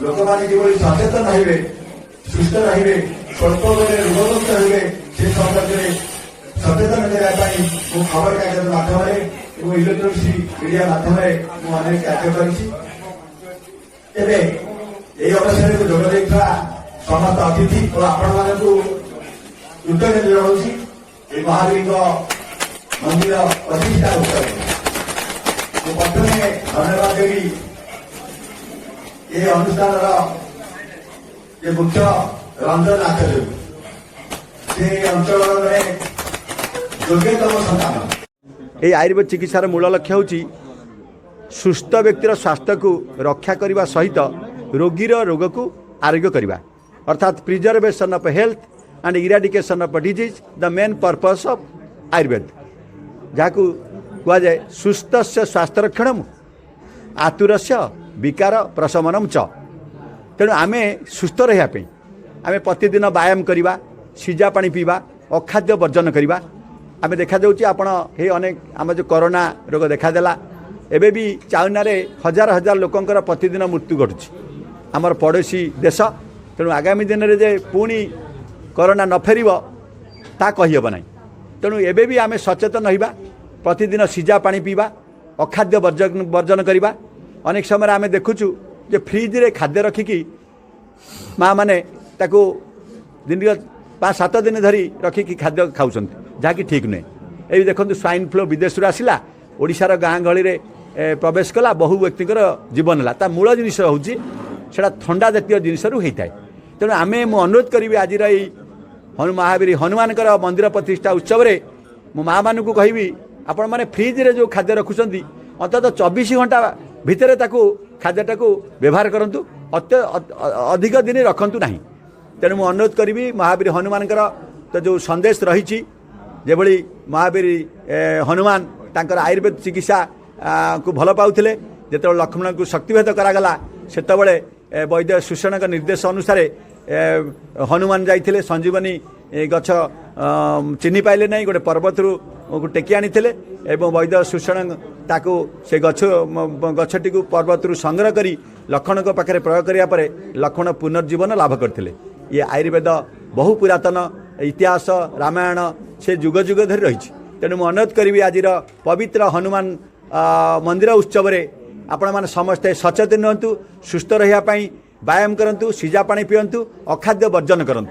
लोक मैंने किभली सचेतन रहे सुस्थ रहे स्वल्प बेले रोगमुक्त रहे से संपर्क में सचेतन करने खबर कागज माध्यम इलेक्ट्रोनिक्स मीडिया माध्यम अनेक कार्य कर अवसर को जोग देता समस्त अतिथि और आपण मानक कृतज्ञ जनाऊँगी महावीर मंदिर प्रतिष्ठा प्रथम धन्यवाद देवी ये अनुष्ठान मुख्य रंजन आचार्य से अंचल योग्यतम संतान ये आयुर्वेद चिकित्सार मूल लक्ष्य हूँ सुस्थ व्यक्तिर स्वास्थ्य को रक्षा करने सहित रोगीर रोग को आरोग्य करने अर्थात preservation of health and eradication of disease the main purpose of Ayurveda जहाँ कह जाए सुस्थ से स्वास्थ्य रक्षण आतुरस्य विकार प्रशमनम च तेणु आम सुस्थ रही आम प्रतिदिन व्यायाम करवा सीजा पानी पीवा अखाद्य वर्जन करवा आम देखा जाऊँगी आपण हे अनेक आम जो कोरोना रोग देखादेला एबे भी चाइना रे हजार हजार लोकंकर प्रतिदिन मृत्यु घटुची आमर पड़ोशी देश तेणु आगामी दिन में जे पुणी कोरोना न फेर ता कहीहब ना तेणु एबे भी आम सचेतन रहा प्रतिदिन सीजा पानी पीवा अखाद्य वर्जन करवा अनेक समय आम देखुचु जे फ्रिज रे खाद्य रखिकी माँ मैंने दिन 5-7 दिन धरी रखिकी खाद्य खाऊँ जहाँकि ठीक नुहे ये देखो स्वाइन फ्लू विदेश आसला ओडिशार गाँ गहली रे प्रवेश कला बहु व्यक्तिकर जीवन है मूल जिनिस हूँ से थंडा जातीय जिनिस होता है तेणु आम अनुरोध करी आज महावीर हनुमान मंदिर प्रतिष्ठा उत्सव में मो माँ मान को कहि आपण मैंने फ्रिज रे जो खाद्य रखुंट अंततः 24 घंटा भितर खाद्यटा को व्यवहार करूँ अधिक दिन रखु ना तेणु मुझे अनुरोध करी महावीर हनुमान तो जो संदेश रही जेभली महावीर हनुमान तांकर आयुर्वेद चिकित्सा को भल पाउथिले जेते लक्ष्मण को शक्तिभेद करागला सेतबले वैद्य सुषण निर्देश अनुसार हनुमान जाइथिले संजीवनी गछ चिन्ह पाइले नहीं गोटे पर्वत रु टेकी आनी एवं वैद्य सुषण ताको से गछटी को पर्वत रु संग्रह करी लक्ष्मण को पाखे प्रयोग करिया परे लक्ष्मण पुनर्जीवन लाभ करथिले ये आयुर्वेद बहु पुरातन इतिहास रामायण से जुग जुग धरी रही तेणु मुझे अनुरोध करी आज पवित्र हनुमान मंदिर उत्सव रे आपण मैंने समस्ते सचेतन हूँ सुस्थ रही व्यायाम करूँ सीजा पानी पीयंतु अखाद्य वर्जन करूँ।